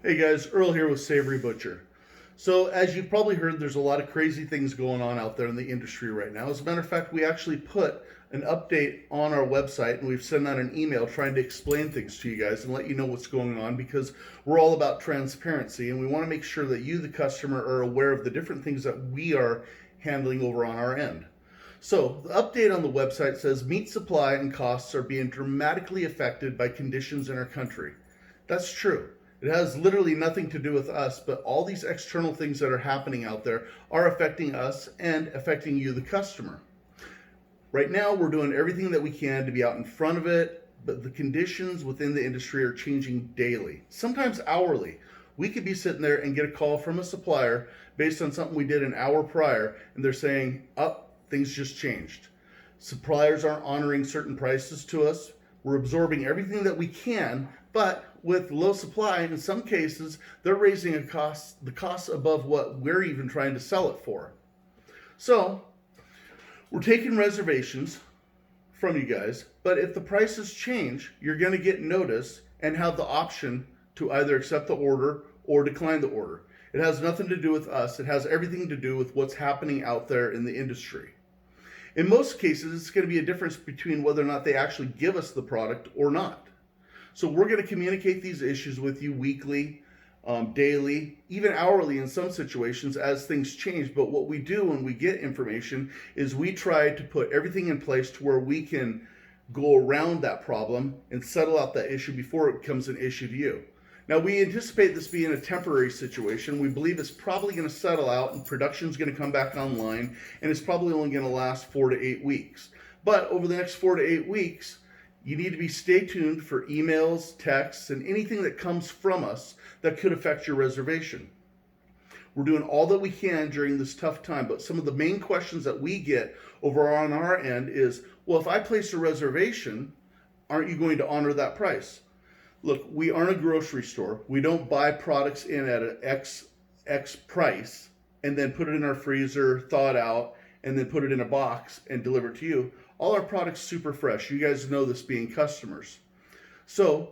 Hey guys, Earl here with Savory Butcher. So, as you've probably heard, there's a lot of crazy things going on out there in the industry right now. As a matter of fact, we actually put an update on our website and we've sent out an email trying to explain things to you guys and let you know what's going on because we're all about transparency and we want to make sure that you, the customer, are aware of the different things that we are handling over on our end. So, the update on the website says meat supply and costs are being dramatically affected by conditions in our country. That's true. It has literally nothing to do with us, but all these external things that are happening out there are affecting us and affecting you, the customer. Right now, we're doing everything that we can to be out in front of it, but the conditions within the industry are changing daily, sometimes hourly. We could be sitting there and get a call from a supplier based on something we did an hour prior, and they're saying, oh, things just changed. Suppliers aren't honoring certain prices to us. We're absorbing everything that we can, but with low supply, in some cases, they're raising the cost above what we're even trying to sell it for. So, we're taking reservations from you guys, but if the prices change, you're going to get notice and have the option to either accept the order or decline the order. It has nothing to do with us. It has everything to do with what's happening out there in the industry. In most cases, it's going to be a difference between whether or not they actually give us the product or not. So we're going to communicate these issues with you weekly, daily, even hourly in some situations as things change. But what we do when we get information is we try to put everything in place to where we can go around that problem and settle out that issue before it becomes an issue to you. Now, we anticipate this being a temporary situation. We believe it's probably going to settle out and production is going to come back online, and it's probably only going to last 4 to 8 weeks. But over the next 4 to 8 weeks, you need to be stay tuned for emails, texts, and anything that comes from us that could affect your reservation. We're doing all that we can during this tough time, but some of the main questions that we get over on our end is, well, if I place a reservation, aren't you going to honor that price? Look, we aren't a grocery store. We don't buy products in at an X price and then put it in our freezer, thaw it out, and then put it in a box and deliver it to you. All our products super fresh. You guys know this being customers. So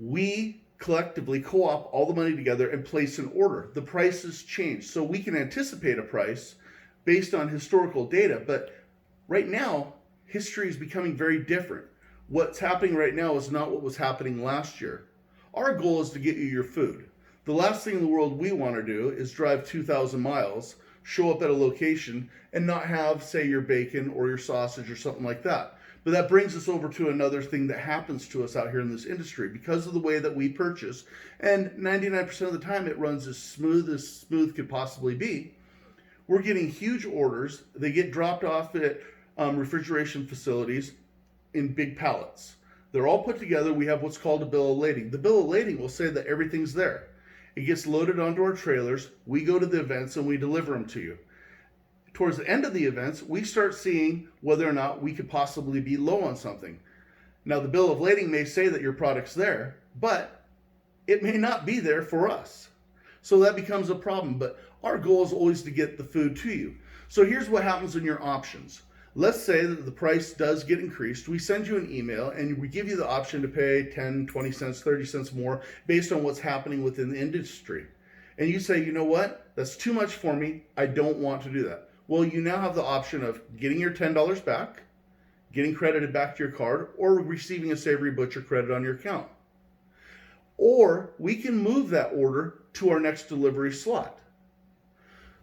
we collectively co-op all the money together and place an order. The prices change. So we can anticipate a price based on historical data. But right now, history is becoming very different. What's happening right now is not what was happening last year. Our goal is to get you your food. The last thing in the world we want to do is drive 2,000 miles, show up at a location, and not have, say, your bacon or your sausage or something like that. But that brings us over to another thing that happens to us out here in this industry because of the way that we purchase. And 99% of the time it runs as smooth could possibly be. We're getting huge orders. They get dropped off at refrigeration facilities in big pallets. They're all put together. We have what's called a bill of lading. The bill of lading will say that everything's there. It gets loaded onto our trailers. We go to the events and we deliver them to you. Towards the end of the events, we start seeing whether or not we could possibly be low on something. Now, the bill of lading may say that your product's there, but it may not be there for us. So that becomes a problem. But our goal is always to get the food to you. So here's what happens in your options. Let's say that the price does get increased. We send you an email and we give you the option to pay 10, 20 cents, 30 cents more based on what's happening within the industry. And you say, you know what? That's too much for me. I don't want to do that. Well, you now have the option of getting your $10 back, getting credited back to your card, or receiving a Savory Butcher credit on your account. Or we can move that order to our next delivery slot.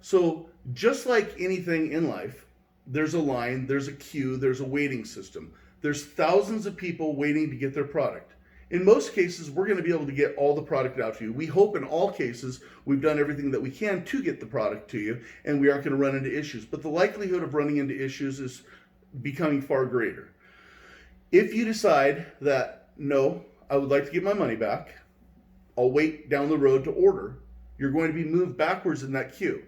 So just like anything in life, there's a line, there's a queue, there's a waiting system. There's thousands of people waiting to get their product. In most cases, we're going to be able to get all the product out to you. We hope in all cases we've done everything that we can to get the product to you and we aren't going to run into issues. But the likelihood of running into issues is becoming far greater. If you decide that, no, I would like to get my money back, I'll wait down the road to order, you're going to be moved backwards in that queue.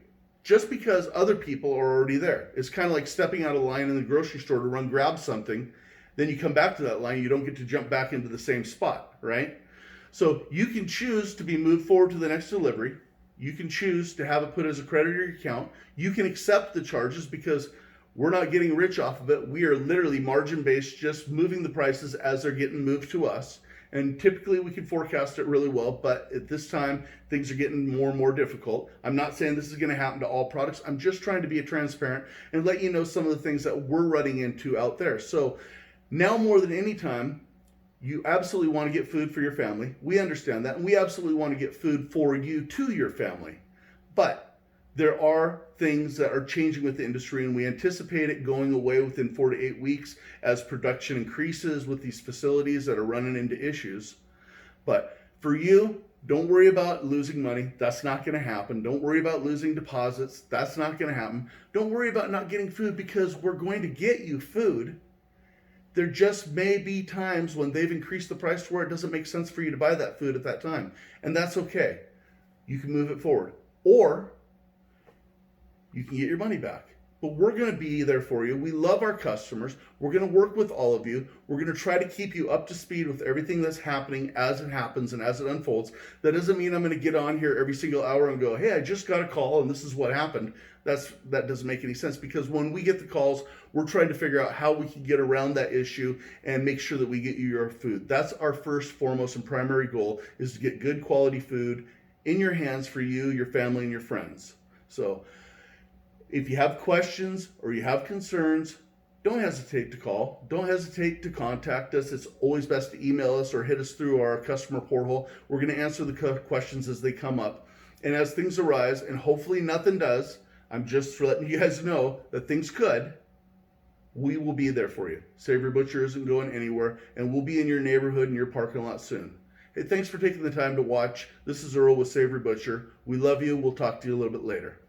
Just because other people are already there. It's kind of like stepping out of line in the grocery store to run grab something. Then you come back to that line, you don't get to jump back into the same spot, right? So you can choose to be moved forward to the next delivery. You can choose to have it put as a credit to your account. You can accept the charges because we're not getting rich off of it. We are literally margin based, just moving the prices as they're getting moved to us. And typically we can forecast it really well, but at this time, things are getting more and more difficult. I'm not saying this is going to happen to all products. I'm just trying to be transparent and let you know some of the things that we're running into out there. So now more than any time, you absolutely want to get food for your family. We understand that. And we absolutely want to get food for you to your family. But there are things that are changing with the industry, and we anticipate it going away within 4 to 8 weeks as production increases with these facilities that are running into issues. But for you, don't worry about losing money. That's not going to happen. Don't worry about losing deposits. That's not going to happen. Don't worry about not getting food, because we're going to get you food. There just may be times when they've increased the price to where it doesn't make sense for you to buy that food at that time. And that's okay. You can move it forward. Or you can get your money back. But we're going to be there for you. We love our customers. We're going to work with all of you. We're going to try to keep you up to speed with everything that's happening as it happens and as it unfolds. That doesn't mean I'm going to get on here every single hour and go, hey, I just got a call and this is what happened. That doesn't make any sense, because when we get the calls, we're trying to figure out how we can get around that issue and make sure that we get you your food. That's our first, foremost, and primary goal, is to get good quality food in your hands for you, your family, and your friends. So if you have questions or you have concerns, don't hesitate to call. Don't hesitate to contact us. It's always best to email us or hit us through our customer portal. We're going to answer the questions as they come up. And as things arise, and hopefully nothing does, I'm just letting you guys know that things could, we will be there for you. Savory Butcher isn't going anywhere, and we'll be in your neighborhood and your parking lot soon. Hey, thanks for taking the time to watch. This is Earl with Savory Butcher. We love you. We'll talk to you a little bit later.